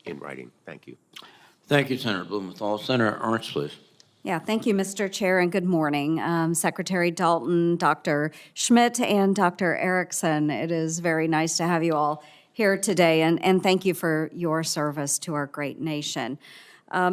in writing. Thank you. Thank you, Senator Blumenthal. Senator Ernst, please. Yeah, thank you, Mr. Chair, and good morning. Secretary Dalton, Dr. Schmidt, and Dr. Erickson. It is very nice to have you all here today, and thank you for your service to our great nation.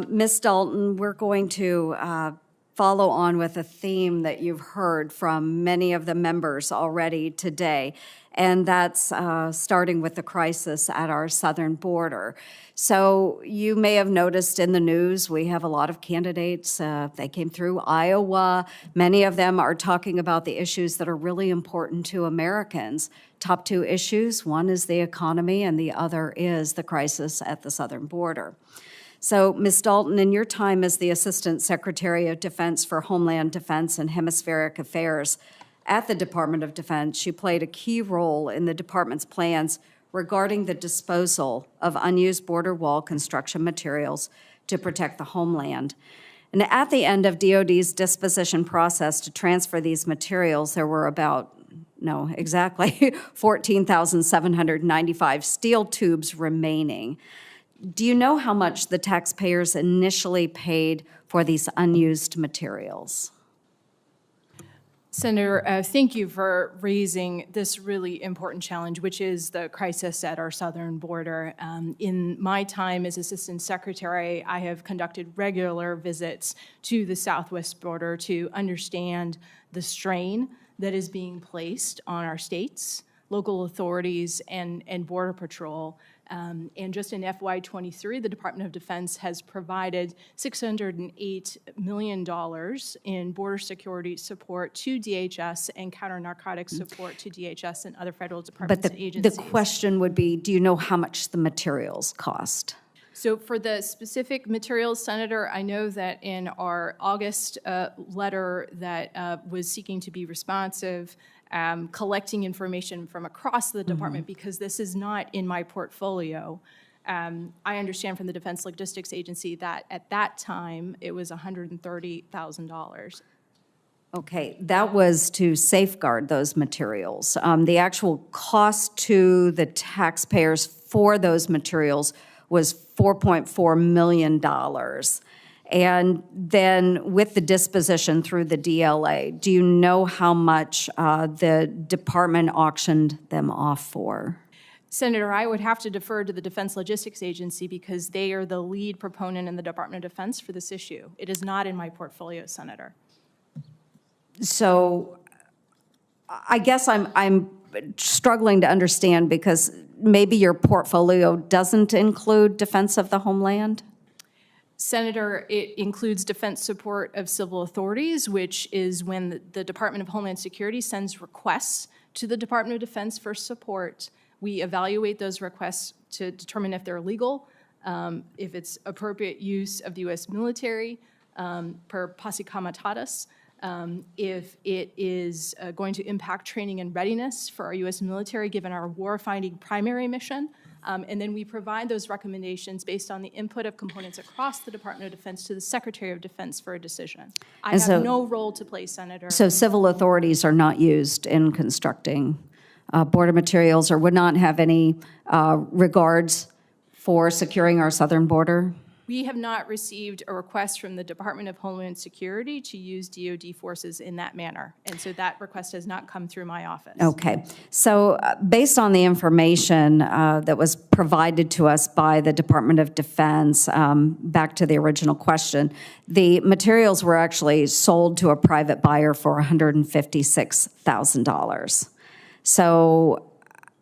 Ms. Dalton, we're going to follow on with a theme that you've heard from many of the members already today, and that's starting with the crisis at our southern border. So you may have noticed in the news, we have a lot of candidates. They came through Iowa. Many of them are talking about the issues that are really important to Americans. Top two issues, one is the economy and the other is the crisis at the southern border. So, Ms. Dalton, in your time as the Assistant Secretary of Defense for Homeland Defense and Hemispheric Affairs at the Department of Defense, you played a key role in the department's plans regarding the disposal of unused border wall construction materials to protect the homeland. And at the end of DoD's disposition process to transfer these materials, there were exactly 14,795 steel tubes remaining. Do you know how much the taxpayers initially paid for these unused materials? Senator, thank you for raising this really important challenge, which is the crisis at our southern border. In my time as Assistant Secretary, I have conducted regular visits to the southwest border to understand the strain that is being placed on our states, local authorities, and Border Patrol. And just in FY23, the Department of Defense has provided $608 million in border security support to DHS and counter-narcotics support to DHS and other federal departments and agencies. The question would be, do you know how much the materials cost? So for the specific materials, Senator, I know that in our August letter that was seeking to be responsive, collecting information from across the department, because this is not in my portfolio. I understand from the Defense Logistics Agency that at that time it was $130,000. Okay, that was to safeguard those materials. The actual cost to the taxpayers for those materials was $4.4 million. And then with the disposition through the DLA, do you know how much the department auctioned them off for? Senator, I would have to defer to the Defense Logistics Agency because they are the lead proponent in the Department of Defense for this issue. It is not in my portfolio, Senator. So I guess I'm struggling to understand because maybe your portfolio doesn't include defense of the homeland? Senator, it includes defense support of civil authorities, which is when the Department of Homeland Security sends requests to the Department of Defense for support. We evaluate those requests to determine if they're legal, if it's appropriate use of the U.S. military per posse comitatus, if it is going to impact training and readiness for our U.S. military given our war-fighting primary mission. And then we provide those recommendations based on the input of components across the Department of Defense to the Secretary of Defense for a decision. I have no role to play, Senator. So civil authorities are not used in constructing border materials or would not have any regards for securing our southern border? We have not received a request from the Department of Homeland Security to use DoD forces in that manner. And so that request has not come through my office. Okay. So based on the information that was provided to us by the Department of Defense, back to the original question, the materials were actually sold to a private buyer for $156,000. So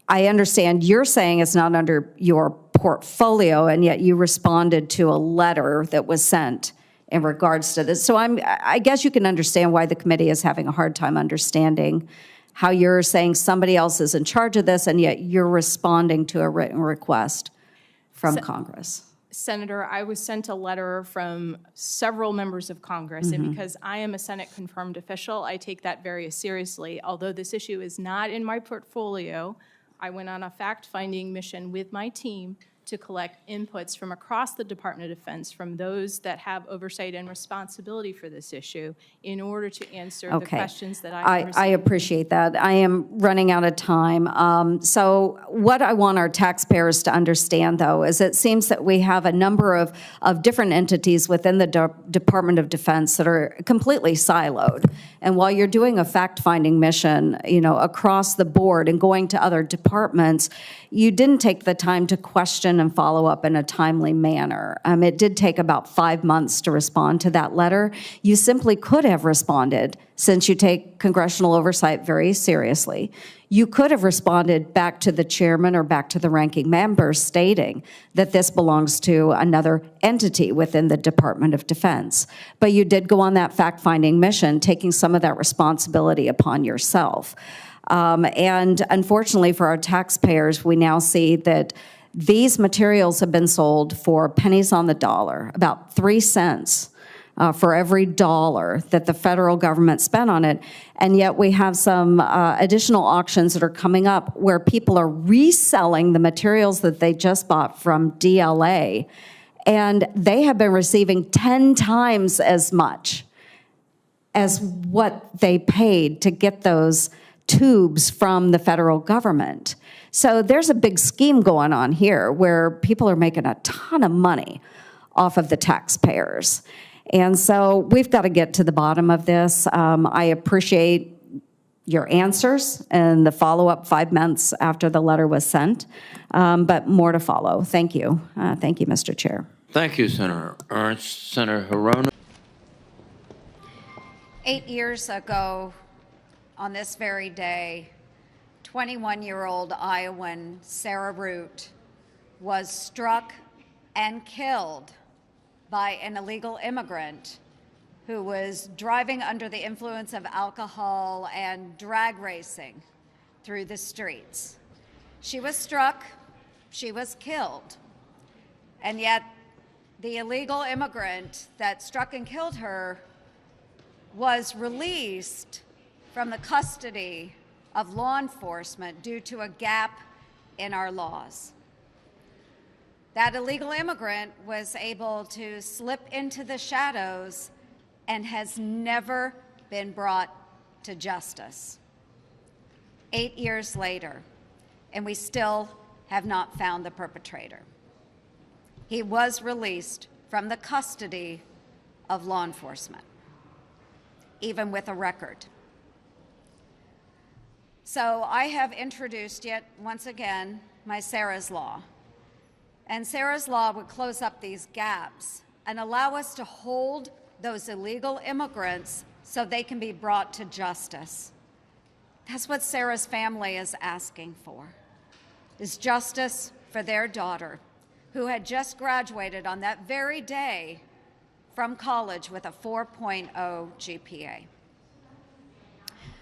I understand you're saying it's not under your portfolio, and yet you responded to a letter that was sent in regards to this. So I guess you can understand why the committee is having a hard time understanding how you're saying somebody else is in charge of this, and yet you're responding to a written request from Congress. Senator, I was sent a letter from several members of Congress, and because I am a Senate-confirmed official, I take that very seriously. Although this issue is not in my portfolio, I went on a fact-finding mission with my team to collect inputs from across the Department of Defense, from those that have oversight and responsibility for this issue, in order to answer the Okay. questions that I received. appreciate that. I am running out of time. So what I want our taxpayers to understand, though, is it seems that we have a number of different entities within the Department of Defense that are completely siloed. And while you're doing a fact-finding mission, across the board and going to other departments, you didn't take the time to question and follow up in a timely manner. It did take about 5 months to respond to that letter. You simply could have responded, since you take congressional oversight very seriously. You could have responded back to the chairman or back to the ranking member stating that this belongs to another entity within the Department of Defense. But you did go on that fact-finding mission, taking some of that responsibility upon yourself. And unfortunately for our taxpayers, we now see that these materials have been sold for pennies on the dollar, about 3 cents for every dollar that the federal government spent on it. And yet we have some additional auctions that are coming up where people are reselling the materials that they just bought from DLA, and they have been receiving 10 times as much as what they paid to get those tubes from the federal government. So there's a big scheme going on here where people are making a ton of money off of the taxpayers. And so we've got to get to the bottom of this. I appreciate your answers and the follow-up 5 months after the letter was sent, but more to follow. Thank you. Thank you, Mr. Chair. Thank you, Senator Ernst. Senator Hirono. 8 years ago, on this very day, 21-year-old Iowan Sarah Root was struck and killed by an illegal immigrant who was driving under the influence of alcohol and drag racing through the streets. She was struck, she was killed, and yet the illegal immigrant that struck and killed her was released from the custody of law enforcement due to a gap in our laws. That illegal immigrant was able to slip into the shadows and has never been brought to justice. 8 years later, and we still have not found the perpetrator. He was released from the custody of law enforcement, even with a record. So I have introduced yet once again my Sarah's Law. And Sarah's Law would close up these gaps and allow us to hold those illegal immigrants so they can be brought to justice. That's what Sarah's family is asking for, is justice for their daughter, who had just graduated on that very day from college with a 4.0 GPA.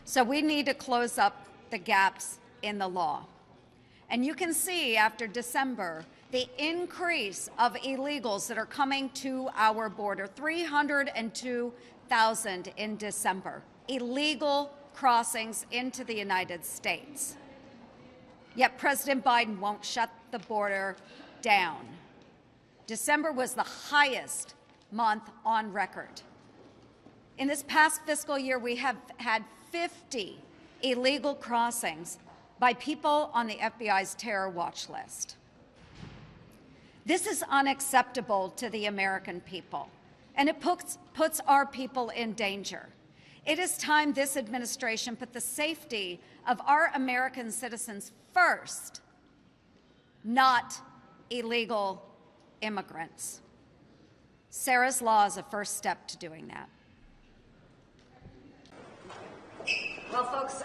So we need to close up the gaps in the law. And you can see after December, the increase of illegals that are coming to our border, 302,000 in December, illegal crossings into the United States. Yet President Biden won't shut the border down. December was the highest month on record. In this past fiscal year, we have had 50 illegal crossings by people on the FBI's terror watch list. This is unacceptable to the American people, and it puts our people in danger. It is time this administration put the safety of our American citizens first, not illegal immigrants. Sarah's Law is a first step to doing that. Well, folks,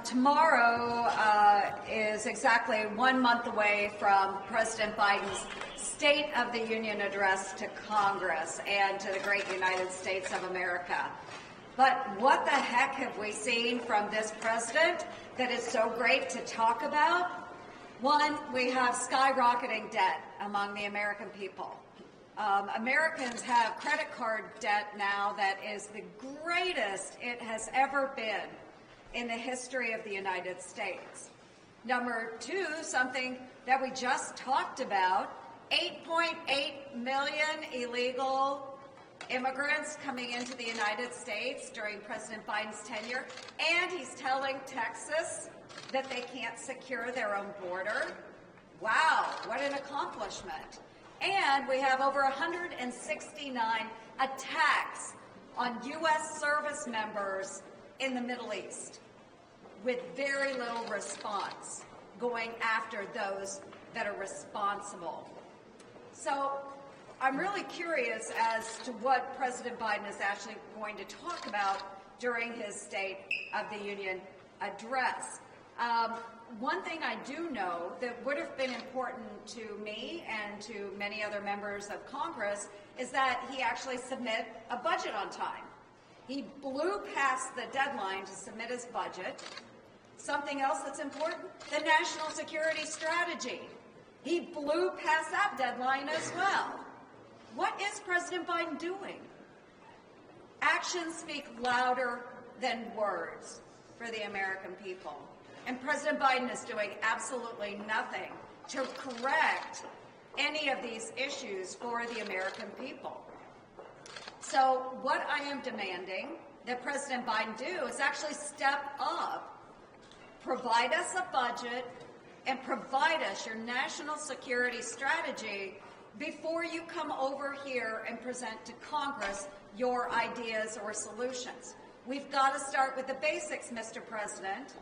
tomorrow is exactly 1 month away from President Biden's State of the Union address to Congress and to the great United States of America. But what the heck have we seen from this president that is so great to talk about? One, we have skyrocketing debt among the American people. Americans have credit card debt now that is the greatest it has ever been in the history of the United States. Number two, something that we just talked about, 8.8 million illegal immigrants coming into the United States during President Biden's tenure, and he's telling Texas that they can't secure their own border. Wow, what an accomplishment. And we have over 169 attacks on U.S. service members in the Middle East with very little response going after those that are responsible. So I'm really curious as to what President Biden is actually going to talk about during his State of the Union address. One thing I do know that would have been important to me and to many other members of Congress is that he actually submit a budget on time. He blew past the deadline to submit his budget. Something else that's important, the national security strategy. He blew past that deadline as well. What is President Biden doing? Actions speak louder than words for the American people. And President Biden is doing absolutely nothing to correct any of these issues for the American people. So what I am demanding that President Biden do is actually step up, provide us a budget, and provide us your national security strategy before you come over here and present to Congress your ideas or solutions. We've got to start with the basics, Mr. President.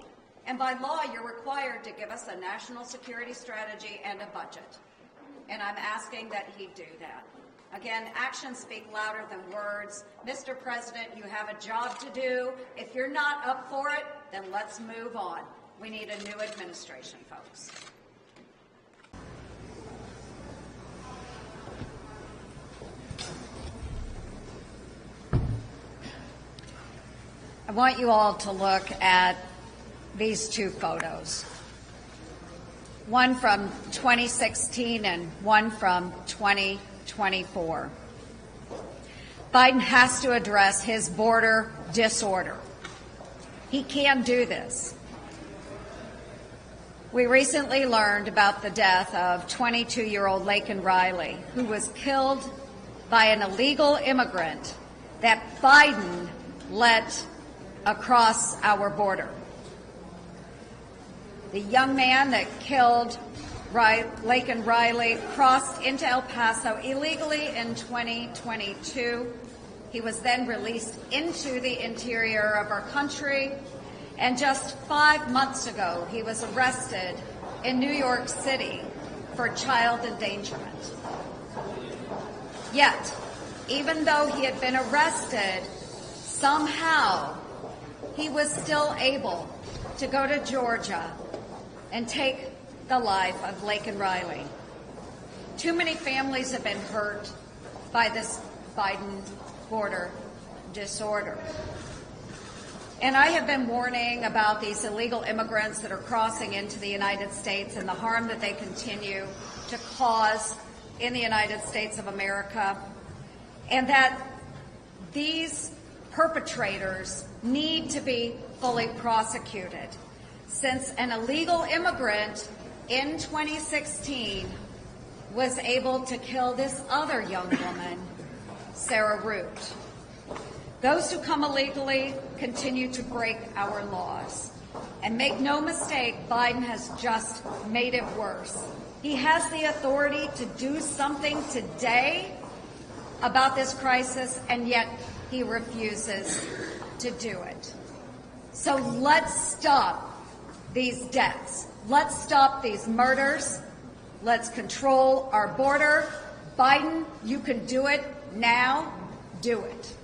And by law, you're required to give us a national security strategy and a budget. And I'm asking that he do that. Again, actions speak louder than words. Mr. President, you have a job to do. If you're not up for it, then let's move on. We need a new administration, folks. I want you all to look at these two photos, one from 2016 and one from 2024. Biden has to address his border disorder. He can do this. We recently learned about the death of 22-year-old Laken Riley, who was killed by an illegal immigrant that Biden let across our border. The young man that killed Laken Riley crossed into El Paso illegally in 2022. He was then released into the interior of our country, and just 5 months ago, he was arrested in New York City for child endangerment. Yet, even though he had been arrested, somehow he was still able to go to Georgia and take the life of Laken Riley. Too many families have been hurt by this Biden border disorder. And I have been warning about these illegal immigrants that are crossing into the United States and the harm that they continue to cause in the United States of America, and that these perpetrators need to be fully prosecuted, since an illegal immigrant in 2016 was able to kill this other young woman, Sarah Root. Those who come illegally continue to break our laws. And make no mistake, Biden has just made it worse. He has the authority to do something today about this crisis, and yet he refuses to do it. So let's stop these deaths. Let's stop these murders. Let's control our border. Biden, you can do it now. Do it.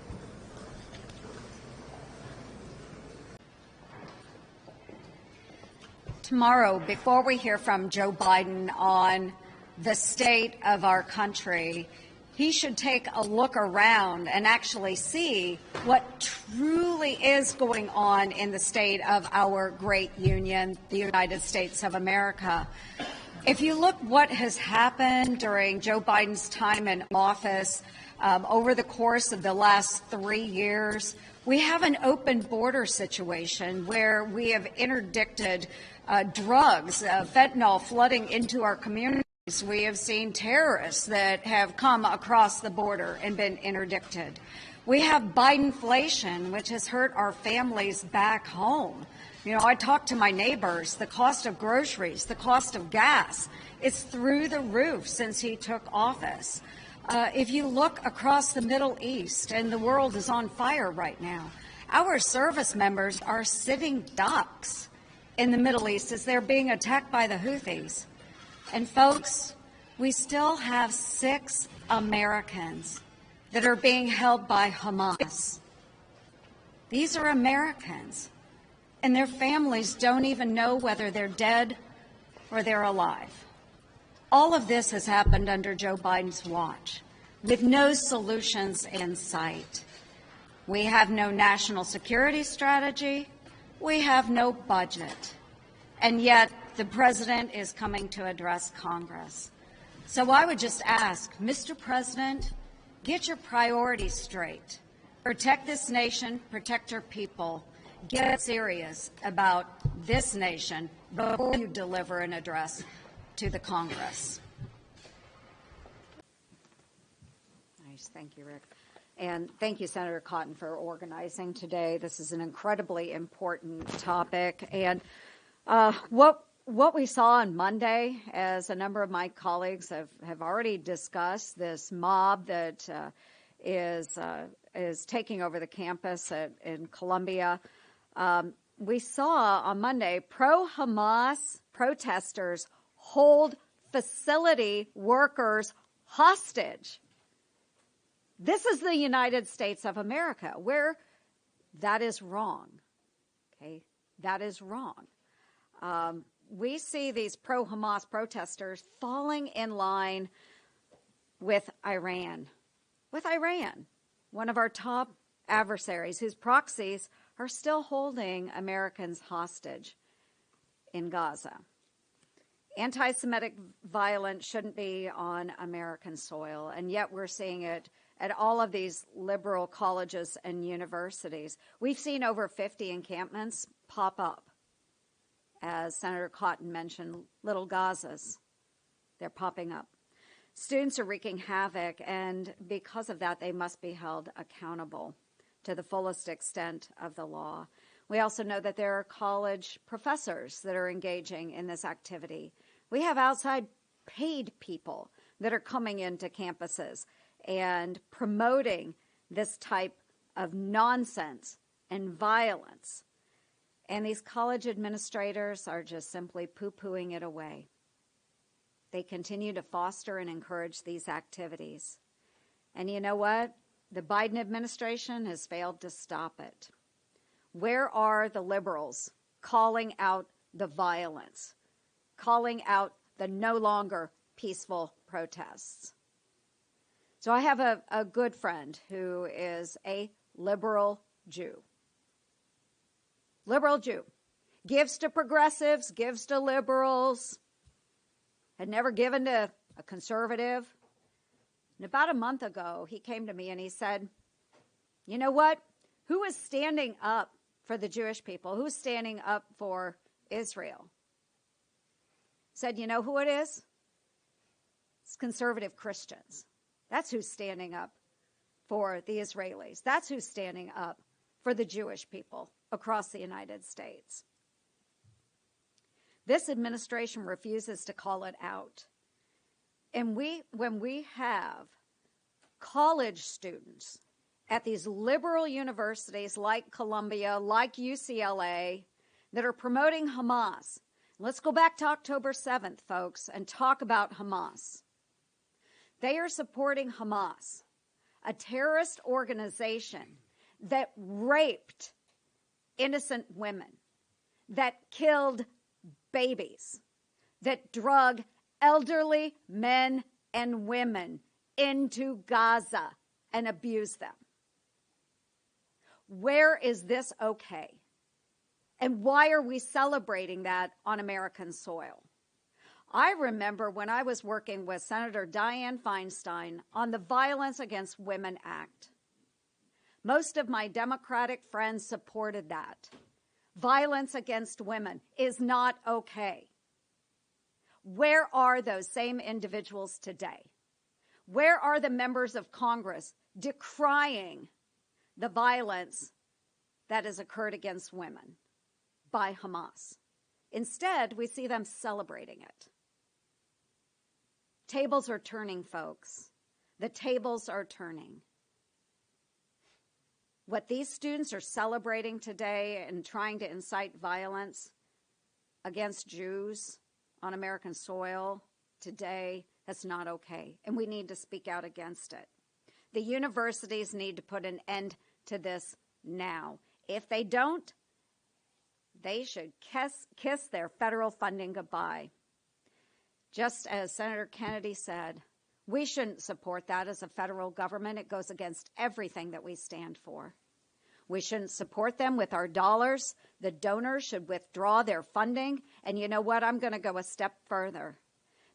Tomorrow, before we hear from Joe Biden on the state of our country, he should take a look around and actually see what truly is going on in the state of our great union, the United States of America. If you look what has happened during Joe Biden's time in office over the course of the last 3 years, we have an open border situation where we have interdicted drugs, fentanyl flooding into our communities. We have seen terrorists that have come across the border and been interdicted. We have Bidenflation, which has hurt our families back home. You know, I talk to my neighbors, the cost of groceries, the cost of gas, it's through the roof since he took office. If you look across the Middle East, and the world is on fire right now, our service members are sitting ducks in the Middle East as they're being attacked by the Houthis. And folks, we still have 6 Americans that are being held by Hamas. These are Americans, and their families don't even know whether they're dead or they're alive. All of this has happened under Joe Biden's watch, with no solutions in sight. We have no national security strategy. We have no budget. And yet, the president is coming to address Congress. So I would just ask, Mr. President, get your priorities straight. Protect this nation, protect your people. Get serious about this nation before you deliver an address to the Congress. Nice. Thank you, Rick. And thank you, Senator Cotton, for organizing today. This is an incredibly important topic. And what we saw on Monday, as a number of my colleagues have already discussed, this mob that is taking over the campus in Columbia. We saw on Monday pro-Hamas protesters hold facility workers hostage. This is the United States of America, where that is wrong. Okay, that is wrong. We see these pro-Hamas protesters falling in line with Iran, one of our top adversaries whose proxies are still holding Americans hostage in Gaza. Anti-Semitic violence shouldn't be on American soil, and yet we're seeing it at all of these liberal colleges and universities. We've seen over 50 encampments pop up. As Senator Cotton mentioned, little Gazas, they're popping up. Students are wreaking havoc, and because of that, they must be held accountable to the fullest extent of the law. We also know that there are college professors that are engaging in this activity. We have outside paid people that are coming into campuses and promoting this type of nonsense and violence. And these college administrators are just simply poo-pooing it away. They continue to foster and encourage these activities. And you know what? The Biden administration has failed to stop it. Where are the liberals calling out the violence, calling out the no longer peaceful protests? So I have a good friend who is a liberal Jew. Liberal Jew. Gives to progressives, gives to liberals. Had never given to a conservative. And about a month ago, he came to me and he said, you know what? Who is standing up for the Jewish people? Who's standing up for Israel? Said, you know who it is? It's conservative Christians. That's who's standing up for the Israelis. That's who's standing up for the Jewish people across the United States. This administration refuses to call it out. And when we have college students at these liberal universities like Columbia, like UCLA, that are promoting Hamas. Let's go back to October 7th, folks, and talk about Hamas. They are supporting Hamas, a terrorist organization that raped innocent women, that killed babies, that drug elderly men and women into Gaza and abused them. Where is this okay? And why are we celebrating that on American soil? I remember when I was working with Senator Dianne Feinstein on the Violence Against Women Act. Most of my Democratic friends supported that. Violence against women is not okay. Where are those same individuals today? Where are the members of Congress decrying the violence that has occurred against women by Hamas? Instead, we see them celebrating it. Tables are turning, folks. The tables are turning. What these students are celebrating today and trying to incite violence against Jews on American soil today, that's not okay. And we need to speak out against it. The universities need to put an end to this now. If they don't, they should kiss their federal funding goodbye. Just as Senator Kennedy said, we shouldn't support that as a federal government. It goes against everything that we stand for. We shouldn't support them with our dollars. The donors should withdraw their funding. And you know what? I'm going to go a step further.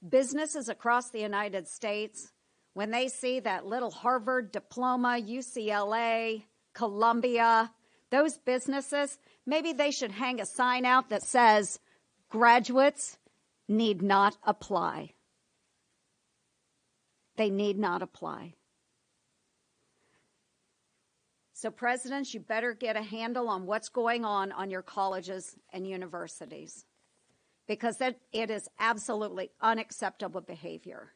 Businesses across the United States, when they see that little Harvard diploma, UCLA, Columbia, those businesses, maybe they should hang a sign out that says, graduates need not apply. They need not apply. So presidents, you better get a handle on what's going on your colleges and universities, because it is absolutely unacceptable behavior.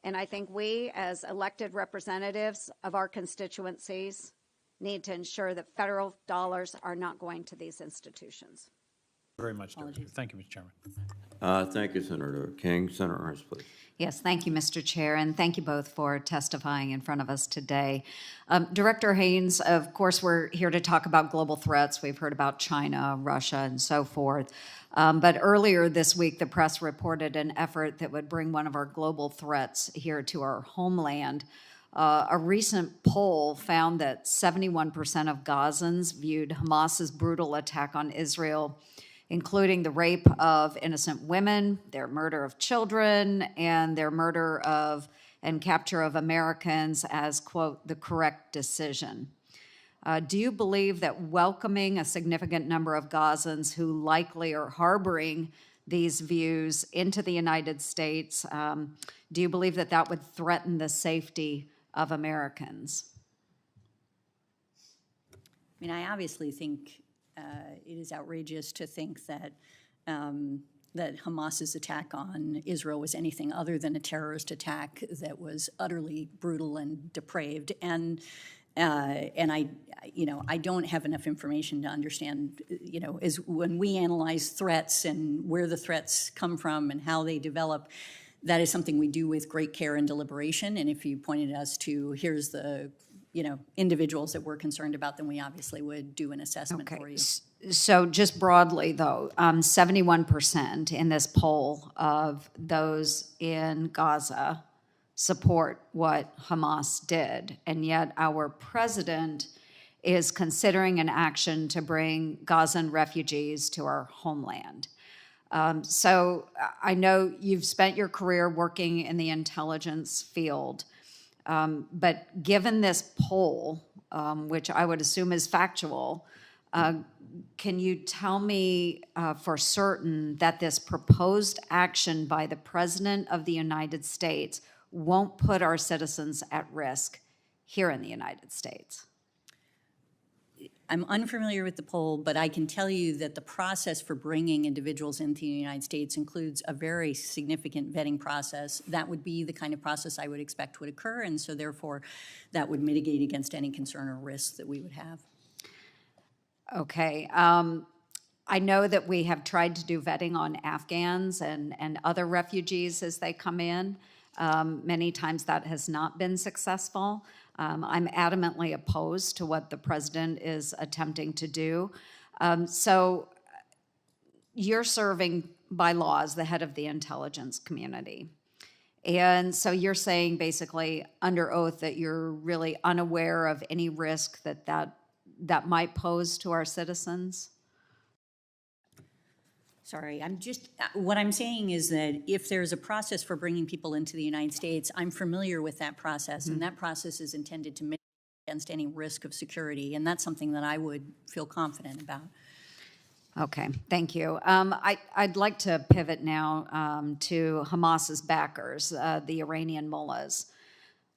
And I think we, as elected representatives of our constituencies, need to ensure that federal dollars are not going to these institutions. Very much, Director. Thank you, Mr. Chairman. Thank you, Senator King. Senator Ernst, please. Yes, thank you, Mr. Chair, and thank you both for testifying in front of us today. Director Haynes, of course, we're here to talk about global threats. We've heard about China, Russia, and so forth. But earlier this week, the press reported an effort that would bring one of our global threats here to our homeland. A recent poll found that 71% of Gazans viewed Hamas's brutal attack on Israel, including the rape of innocent women, their murder of children, and their murder of and capture of Americans as, quote, the correct decision. Do you believe that welcoming a significant number of Gazans who likely are harboring these views into the United States, do you believe that that would threaten the safety of Americans? I mean, I obviously think it is outrageous to think that that Hamas's attack on Israel was anything other than a terrorist attack that was utterly brutal and depraved. And I don't have enough information to understand, is when we analyze threats and where the threats come from and how they develop, that is something we do with great care and deliberation. And if you pointed us to, here's the individuals that we're concerned about, then we obviously would do an assessment for you. So just broadly, though, 71% in this poll of those in Gaza support what Hamas did, and yet our president is considering an action to bring Gazan refugees to our homeland. So I know you've spent your career working in the intelligence field. But given this poll, which I would assume is factual, can you tell me for certain that this proposed action by the President of the United States won't put our citizens at risk here in the United States? I'm unfamiliar with the poll, but I can tell you that the process for bringing individuals into the United States includes a very significant vetting process. That would be the kind of process I would expect would occur, and so therefore that would mitigate against any concern or risk that we would have. Okay. I know that we have tried to do vetting on Afghans and other refugees as they come in. Many times that has not been successful. I'm adamantly opposed to what the president is attempting to do. So you're serving by law as the head of the intelligence community. And so you're saying basically under oath that you're really unaware of any risk that might pose to our citizens? Sorry, I'm just, what I'm saying is that if there's a process for bringing people into the United States, I'm familiar with that process, and that process is intended to mitigate against any risk of security, and that's something that I would feel confident about. Okay, thank you. I'd like to pivot now to Hamas's backers, the Iranian mullahs.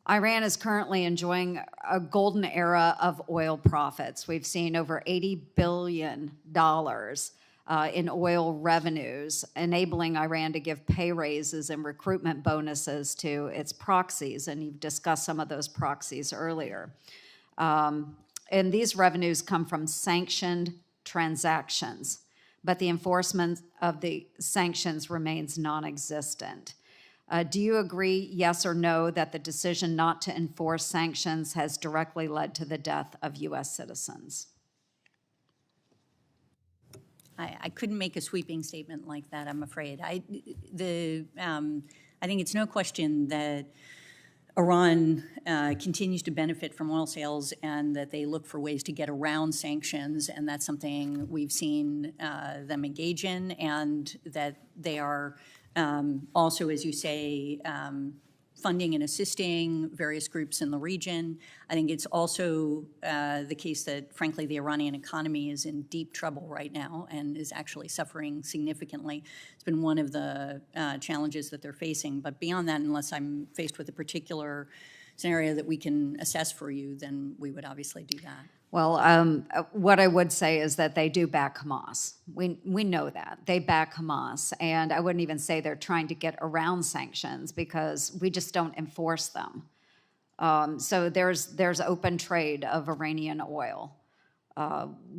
Iran is currently enjoying a golden era of oil profits. We've seen over $80 billion in oil revenues, enabling Iran to give pay raises and recruitment bonuses to its proxies, and you've discussed some of those proxies earlier. And these revenues come from sanctioned transactions, but the enforcement of the sanctions remains non-existent. Do you agree, yes or no, that the decision not to enforce sanctions has directly led to the death of U.S. citizens? I couldn't make a sweeping statement like that, I'm afraid. I think it's no question that Iran continues to benefit from oil sales and that they look for ways to get around sanctions, and that's something we've seen them engage in, and that they are also, as you say, funding and assisting various groups in the region. I think it's also the case that, frankly, the Iranian economy is in deep trouble right now and is actually suffering significantly. It's been one of the challenges that they're facing. But beyond that, unless I'm faced with a particular scenario that we can assess for you, then we would obviously do that. Well, what I would say is that they do back Hamas. We know that. They back Hamas. And I wouldn't even say they're trying to get around sanctions because we just don't enforce them. So there's open trade of Iranian oil.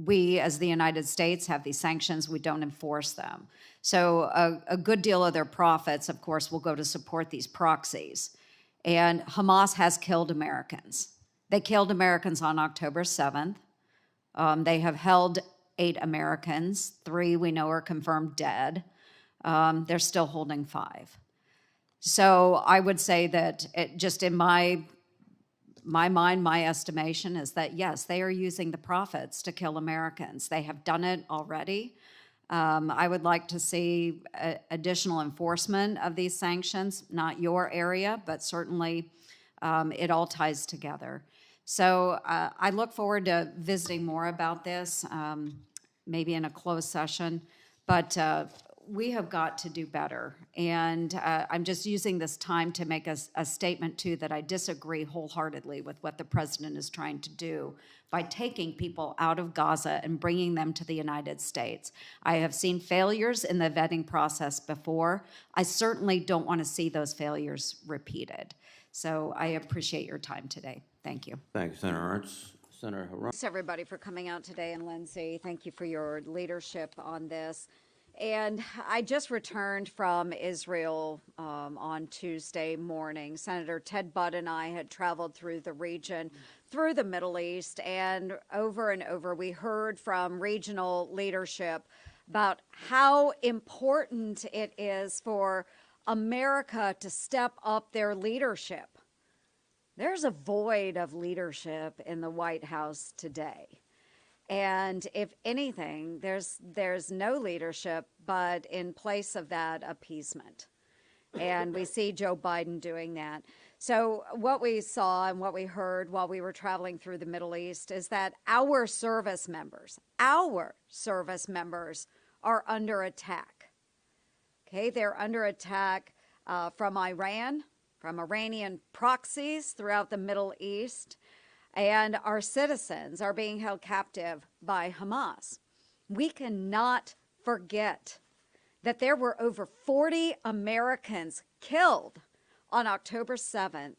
We, as the United States, have these sanctions. We don't enforce them. So a good deal of their profits, of course, will go to support these proxies. And Hamas has killed Americans. They killed Americans on October 7th. They have held 8 Americans. 3 we know are confirmed dead. They're still holding 5. So I would say that just in my mind, my estimation is that, yes, they are using the profits to kill Americans. They have done it already. I would like to see additional enforcement of these sanctions, not your area, but certainly it all ties together. So I look forward to visiting more about this, maybe in a closed session, but we have got to do better. And I'm just using this time to make a statement, too, that I disagree wholeheartedly with what the president is trying to do by taking people out of Gaza and bringing them to the United States. I have seen failures in the vetting process before. I certainly don't want to see those failures repeated. So I appreciate your time today. Thank you. Thank you, Senator Ernst. Senator Haran. Thanks, everybody, for coming out today. And Lindsay, thank you for your leadership on this. And I just returned from Israel on Tuesday morning. Senator Ted Budd and I had traveled through the region, through the Middle East, and over we heard from regional leadership about how important it is for America to step up their leadership. There's a void of leadership in the White House today. And if anything, there's no leadership, but in place of that, appeasement. And we see Joe Biden doing that. So what we saw and what we heard while we were traveling through the Middle East is that our service members are under attack. Okay, they're under attack from Iran, from Iranian proxies throughout the Middle East, and our citizens are being held captive by Hamas. We cannot forget that there were over 40 Americans killed on October 7th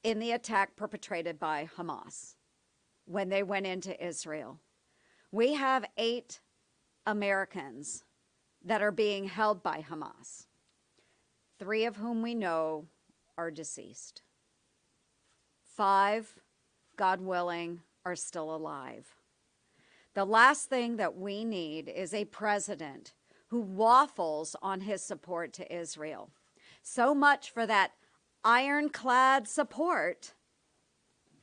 in the attack perpetrated by Hamas when they went into Israel. We have 8 Americans that are being held by Hamas, 3 of whom we know are deceased. 5, God willing, are still alive. The last thing that we need is a president who waffles on his support to Israel. So much for that ironclad support.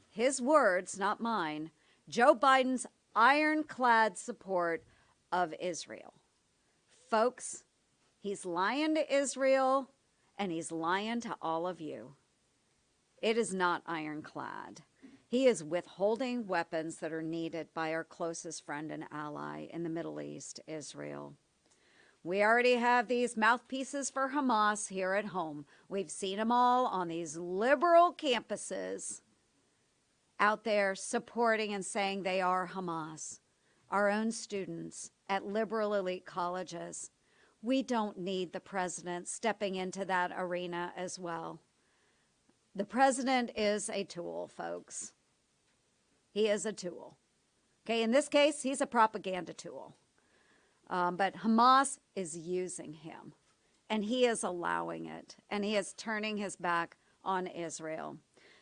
His words, not mine. Joe Biden's ironclad support of Israel. Folks, he's lying to Israel, and he's lying to all of you. It is not ironclad. He is withholding weapons that are needed by our closest friend and ally in the Middle East, Israel. We already have these mouthpieces for Hamas here at home. We've seen them all on these liberal campuses out there supporting and saying they are Hamas. Our own students at liberal elite colleges. We don't need the president stepping into that arena as well. The president is a tool, folks. He is a tool. Okay, in this case, he's a propaganda tool. But Hamas is using him, and he is allowing it, and he is turning his back on Israel.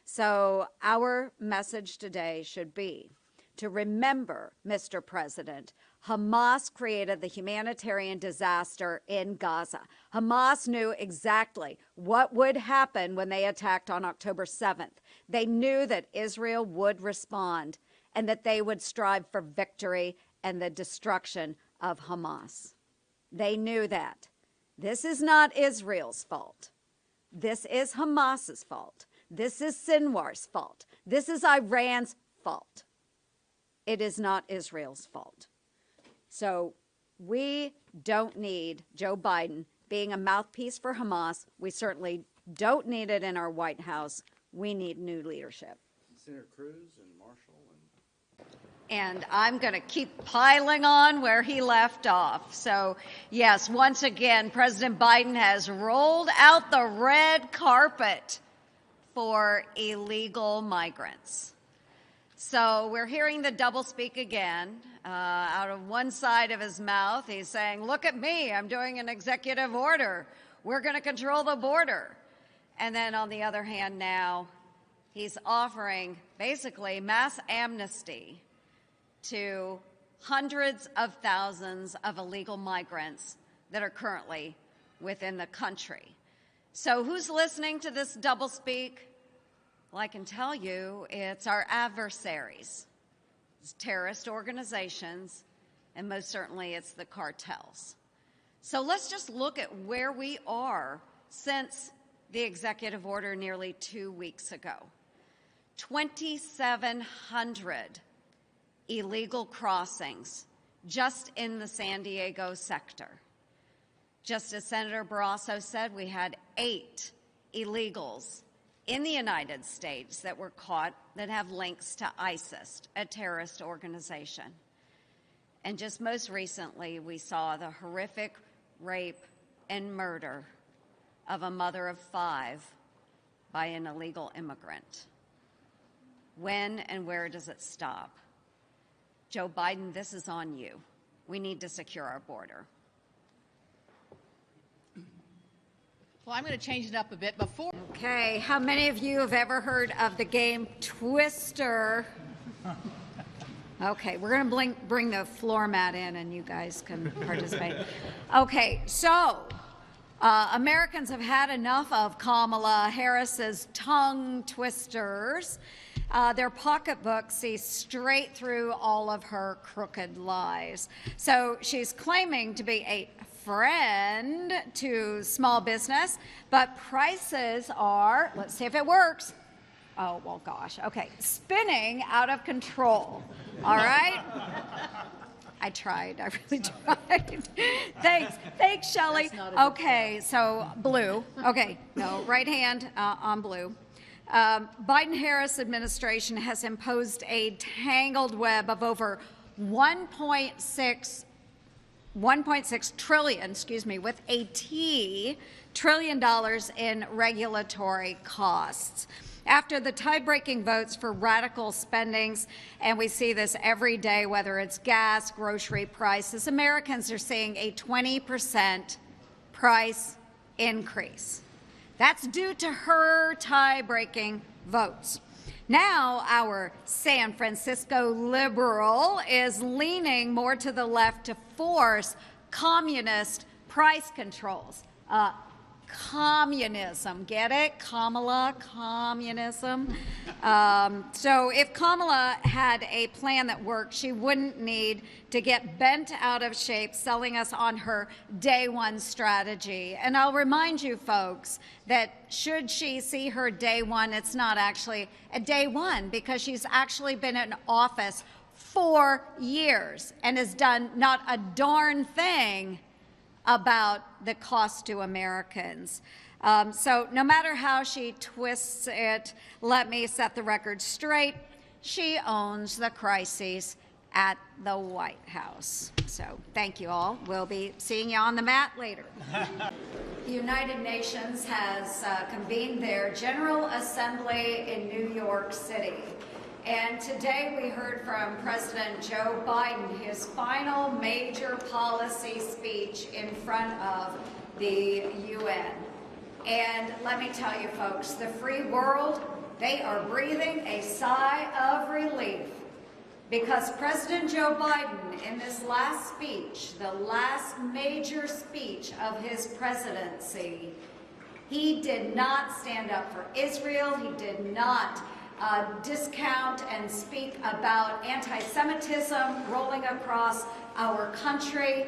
So our message today should be to remember, Mr. President, Hamas created the humanitarian disaster in Gaza. Hamas knew exactly what would happen when they attacked on October 7th. They knew that Israel would respond and that they would strive for victory and the destruction of Hamas. They knew that. This is not Israel's fault. This is Hamas's fault. This is Sinwar's fault. This is Iran's fault. It is not Israel's fault. So we don't need Joe Biden being a mouthpiece for Hamas. We certainly don't need it in our White House. We need new leadership. Senator Cruz and Marshall And I'm going to keep piling on where he left off. So, yes, once again, President Biden has rolled out the red carpet for illegal migrants. So we're hearing the doublespeak again. Out of one side of his mouth, he's saying, look at me, I'm doing an executive order. We're going to control the border. And then on the other hand now, he's offering basically mass amnesty to hundreds of thousands of illegal migrants that are currently within the country. So who's listening to this doublespeak? Well, I can tell you it's our adversaries. It's terrorist organizations, and most certainly it's the cartels. So let's just look at where we are since the executive order nearly 2 weeks ago. 2,700 illegal crossings just in the San Diego sector. Just as Senator Barrasso said, we had 8 illegals in the United States that were caught that have links to ISIS, a terrorist organization. And just most recently, we saw the horrific rape and murder of a mother of 5 by an illegal immigrant. When and where does it stop? Joe Biden, this is on you. We need to secure our border. Well, I'm going to change it up a bit. Before. Okay, how many of you have ever heard of the game Twister? Okay, we're going to bring the floor mat in and you guys can participate. Okay, so Americans have had enough of Kamala Harris's tongue twisters. Their pocketbook sees straight through all of her crooked lies. So she's claiming to be a friend to small business, but prices are, let's see if it works. Oh, well, gosh. Okay, spinning out of control. All right? I tried. I really tried. Thanks, Shelley. Okay, so blue. Okay, no, right hand on blue. Biden-Harris administration has imposed a tangled web of over 1.6 trillion, with a T, trillion dollars in regulatory costs. After the tie-breaking votes for radical spendings, and we see this every day, whether it's gas, grocery prices, Americans are seeing a 20% price increase. That's due to her tie-breaking votes. Now our San Francisco liberal is leaning more to the left to force communist price controls. communism. Get it? Kamala, communism. So if Kamala had a plan that worked, she wouldn't need to get bent out of shape selling us on her day one strategy. And I'll remind you folks that should she see her day one, it's not actually a day one because she's actually been in office 4 years and has done not a darn thing about the cost to Americans. So no matter how she twists it, let me set the record straight. She owns the crises at the White House. So thank you all. We'll be seeing you on the mat later. The United Nations has convened their General Assembly in New York City. And today we heard from President Joe Biden, his final major policy speech in front of the UN. And let me tell you folks, the free world, they are breathing a sigh of relief because President Joe Biden in this last speech, the last major speech of his presidency, he did not stand up for Israel. He did not discount and speak about anti-Semitism rolling across our country.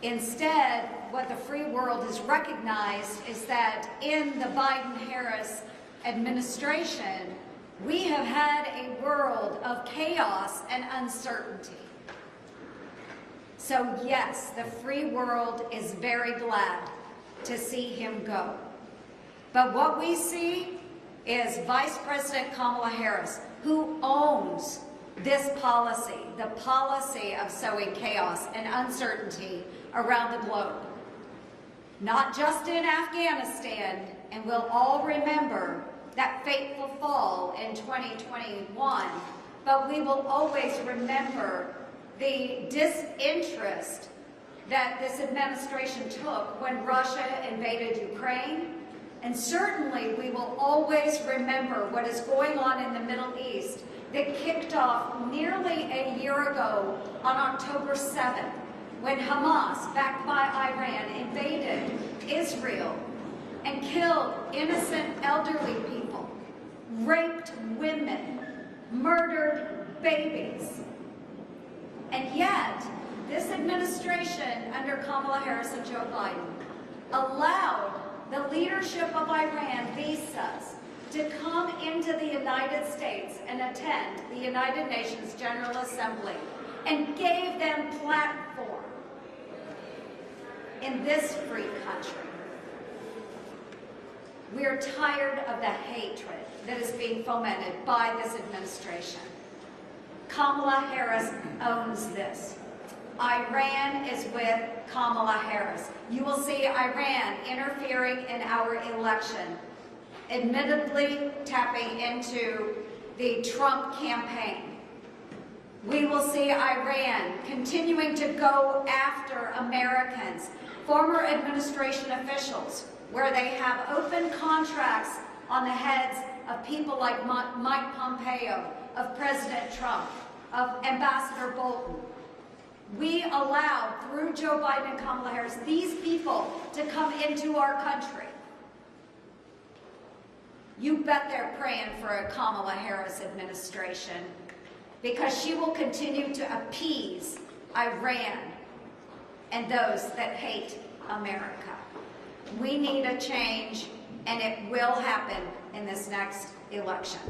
Instead, what the free world has recognized is that in the Biden-Harris administration, we have had a world of chaos and uncertainty. So yes, the free world is very glad to see him go. But what we see is Vice President Kamala Harris, who owns this policy, the policy of sowing chaos and uncertainty around the globe. Not just in Afghanistan, and we'll all remember that fateful fall in 2021, but we will always remember the disinterest that this administration took when Russia invaded Ukraine. And certainly we will always remember what is going on in the Middle East that kicked off nearly a year ago on October 7th, when Hamas, backed by Iran, invaded Israel and killed innocent elderly people, raped women, murdered babies. And yet, this administration under Kamala Harris and Joe Biden allowed the leadership of Iran visas to come into the United States and attend the United Nations General Assembly and gave them platform in this free country. We are tired of the hatred that is being fomented by this administration. Kamala Harris owns this. Iran is with Kamala Harris. You will see Iran interfering in our election, admittedly tapping into the Trump campaign. We will see Iran continuing to go after Americans, former administration officials, where they have open contracts on the heads of people like Mike Pompeo, of President Trump, of Ambassador Bolton. We allowed, through Joe Biden and Kamala Harris, these people to come into our country. You bet they're praying for a Kamala Harris administration because she will continue to appease Iran and those that hate America. We need a change, and it will happen in this next election.